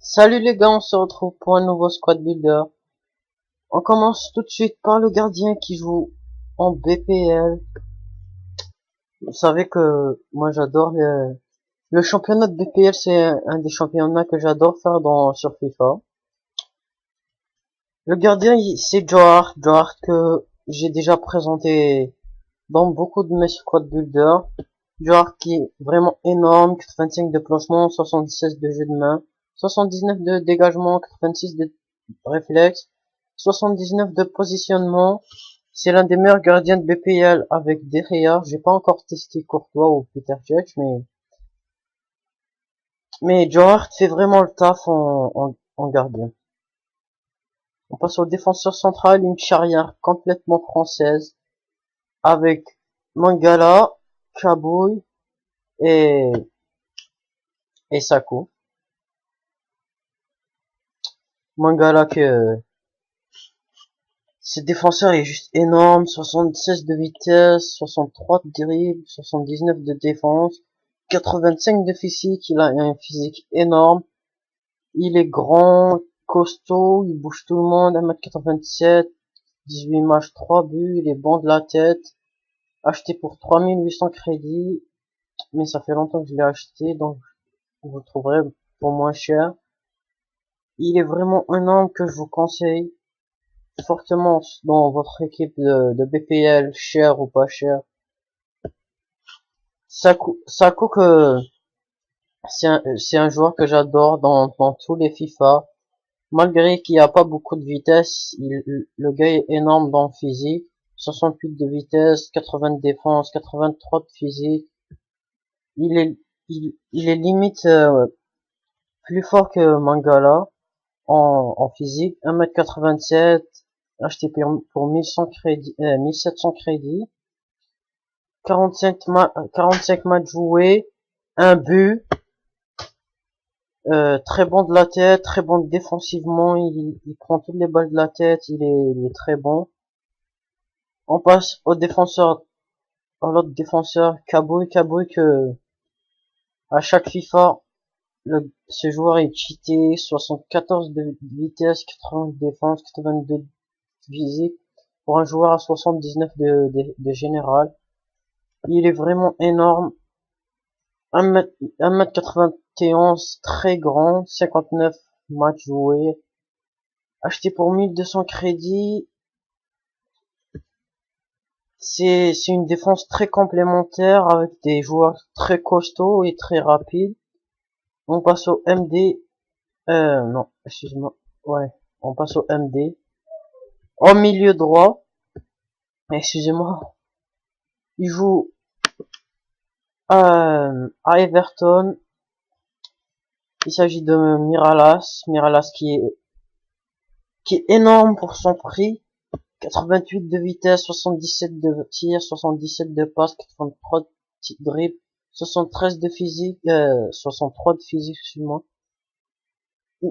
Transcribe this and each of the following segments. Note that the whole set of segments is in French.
Salut les gars, on se retrouve pour un nouveau squad builder. On commence tout de suite par le gardien qui joue en BPL. Vous savez que moi j'adore le championnat de BPL, c'est un des championnats que j'adore faire sur FIFA. Le gardien c'est Johar que j'ai déjà présenté dans beaucoup de mes squad builders. Johar qui est vraiment énorme, 85 de planchement, 76 de jeu de main, 79 de dégagement, 86 de réflexe, 79 de positionnement. C'est l'un des meilleurs gardiens de BPL avec De Gea. J'ai pas encore testé Courtois ou Peter Cech, mais Johar fait vraiment le taf en gardien. On passe au défenseur central, une charrière complètement française avec Mangala, Kabouy et, et Sako. Mangala que ce défenseur est juste énorme, 76 de vitesse, 63 de dribble, 79 de défense, 85 de physique, il a un physique énorme, il est grand, costaud, il bouge tout le monde, 1m87, 18 matchs, 3 buts, il est bon de la tête, acheté pour 3800 crédits, mais ça fait longtemps que je l'ai acheté, donc vous le trouverez pour moins cher. Il est vraiment un homme que je vous conseille fortement dans votre équipe de BPL, cher ou pas cher. Sako que c'est un joueur que j'adore dans tous les FIFA. Malgré qu'il n'y a pas beaucoup de vitesse, le gars est énorme dans le physique. 68 de vitesse, 80 de défense, 83 de physique. Il est, il est limite plus fort que Mangala en physique. 1m87, acheté pour 1100 crédits, 1700 crédits. 45 matchs joués, un but. Très bon de la tête, très bon défensivement, il prend toutes les balles de la tête, il est très bon. On passe à l'autre défenseur, Kabouy que à chaque FIFA, ce joueur est cheaté, 74 de vitesse, 80 de défense, 82 de physique, pour un joueur à 79 de général. Il est vraiment énorme, 1m91, très grand, 59 matchs joués, acheté pour 1200 crédits. C'est une défense très complémentaire avec des joueurs très costauds et très rapides. On passe au MD. Non, excuse-moi. Ouais, on passe au MD. Au milieu droit, excusez-moi, il joue à Everton. Il s'agit de Miralas qui est énorme pour son prix. 88 de vitesse, 77 de tir, 77 de passe, 83 de dribble, 73 de physique, 63 de physique, excuse-moi.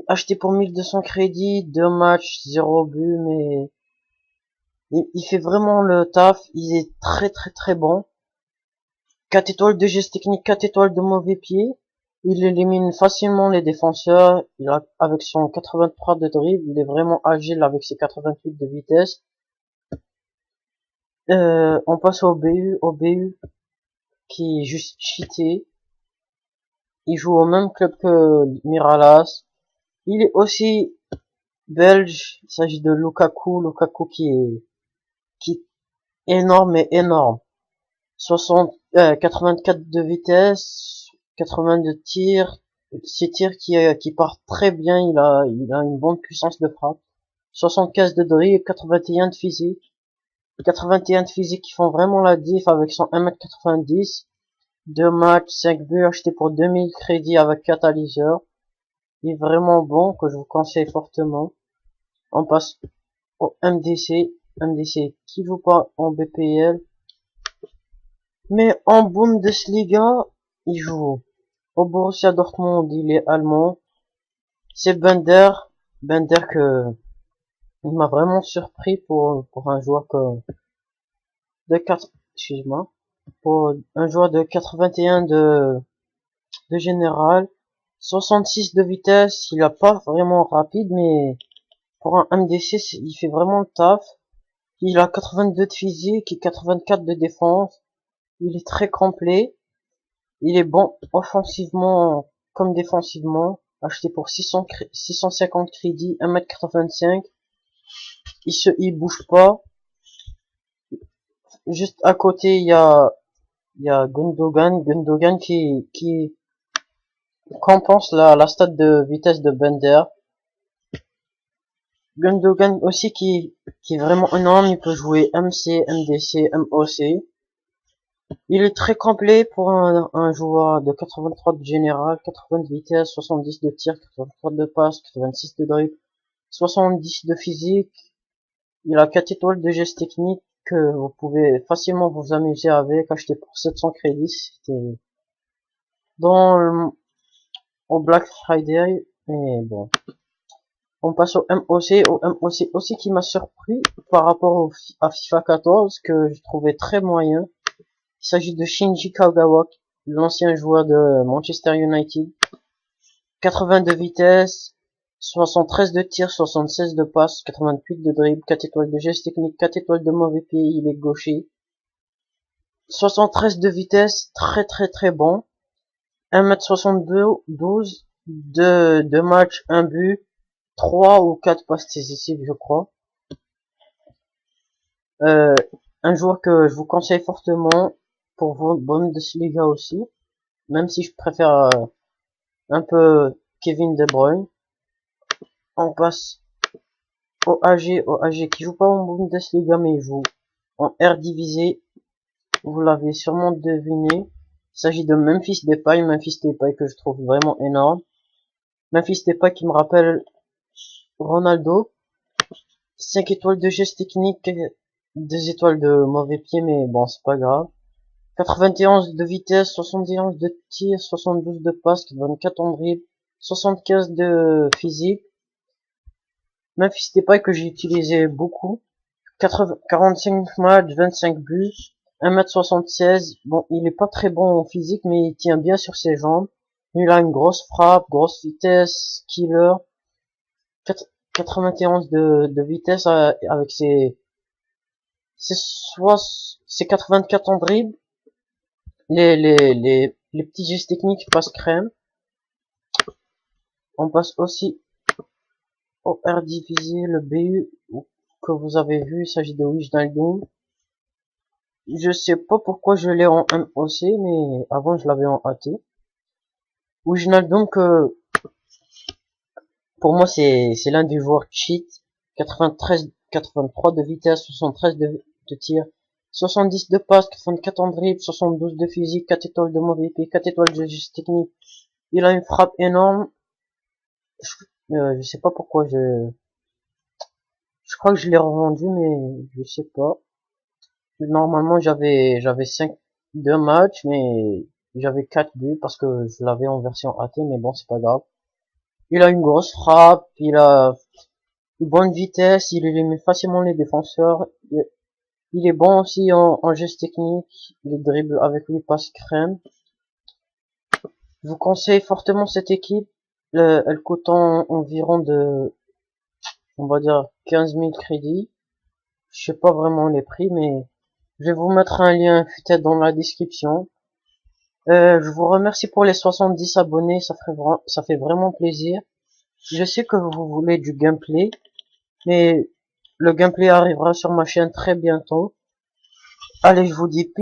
Acheté pour 1200 crédits, 2 matchs, 0 but, mais il fait vraiment le taf, il est très très très bon. 4 étoiles de geste technique, 4 étoiles de mauvais pied. Il élimine facilement les défenseurs, avec son 83 de dribble, il est vraiment agile avec ses 88 de vitesse. On passe au BU qui est juste cheaté. Il joue au même club que Miralas. Il est aussi belge. Il s'agit de Lukaku qui est énorme et énorme. 84 de vitesse, 80 de tir, 6 tirs qui partent très bien. Il a une bonne puissance de frappe. 75 de dribble, 81 de physique. 81 de physique qui font vraiment la diff avec son 1m90. 2 matchs, 5 buts achetés pour 2000 crédits avec catalyseur. Il est vraiment bon, que je vous conseille fortement. On passe au MDC. MDC qui joue pas en BPL. Mais en Bundesliga, il joue au Borussia Dortmund, il est allemand. C'est Bender. Bender que, il m'a vraiment surpris pour un joueur de 4, excuse-moi, pour un joueur de 81 de général. 66 de vitesse, il a pas vraiment rapide, mais pour un MDC, il fait vraiment le taf. Il a 82 de physique et 84 de défense. Il est très complet. Il est bon offensivement comme défensivement. Acheté pour 650 crédits, 1m85. Il bouge pas. Juste à côté, il y a Gundogan qui compense la stat de vitesse de Bender. Gundogan aussi qui est vraiment énorme, il peut jouer MC, MDC, MOC. Il est très complet pour un joueur de 83 de général, 80 de vitesse, 70 de tir, 83 de passe, 86 de dribble, 70 de physique. Il a 4 étoiles de geste technique que vous pouvez facilement vous amuser avec, acheter pour 700 crédits. C'était au Black Friday, et bon. On passe au MOC, aussi qui m'a surpris par rapport à FIFA 14, que je trouvais très moyen. Il s'agit de Shinji Kagawa, l'ancien joueur de Manchester United. 80 de vitesse, 73 de tir, 76 de passe, 88 de dribble, 4 étoiles de geste technique, 4 étoiles de mauvais pied, il est gaucher. 73 de vitesse, très bon. 1m72, 2 matchs, 1 but, 3 ou 4 passes décisives, je crois. Un joueur que je vous conseille fortement pour vos Bundesliga aussi, même si je préfère un peu Kevin De Bruyne. On passe au AG qui joue pas en Bundesliga mais il joue en Eredivisie. Vous l'avez sûrement deviné. Il s'agit de Memphis Depay que je trouve vraiment énorme. Memphis Depay qui me rappelle Ronaldo. 5 étoiles de geste technique, 2 étoiles de mauvais pied, mais bon, c'est pas grave. 91 de vitesse, 71 de tir, 72 de passe, 24 en dribble, 75 de physique. Memphis Depay que j'ai utilisé beaucoup. 45 matchs, 25 buts, 1m76. Bon, il est pas très bon en physique, mais il tient bien sur ses jambes. Il a une grosse frappe, grosse vitesse, killer. 91 de vitesse avec ses 84 en dribble. Les petits gestes techniques passent crème. On passe aussi au Eredivisie, le BU que vous avez vu, il s'agit de Wijnaldum. Je sais pas pourquoi je l'ai en MOC, mais avant je l'avais en AT. Wijnaldum que pour moi c'est l'un des joueurs cheat. 83 de vitesse, 73 de tir, 70 de passe, 84 en dribble, 72 de physique, 4 étoiles de mauvais pied, 4 étoiles de geste technique. Il a une frappe énorme. Je sais pas pourquoi je crois que je l'ai revendu, mais je sais pas. Normalement, j'avais 2 matchs, mais j'avais 4 buts parce que je l'avais en version AT, mais bon, c'est pas grave. Il a une grosse frappe, il a une bonne vitesse, il élimine facilement les défenseurs. Il est bon aussi en geste technique, les dribbles avec lui passent crème. Je vous conseille fortement cette équipe. Elle coûte environ on va dire 15 000 crédits. Je sais pas vraiment les prix, mais je vais vous mettre un lien peut-être dans la description. Je vous remercie pour les 70 abonnés, ça fait vraiment plaisir. Je sais que vous voulez du gameplay, mais le gameplay arrivera sur ma chaîne très bientôt. Allez, je vous dis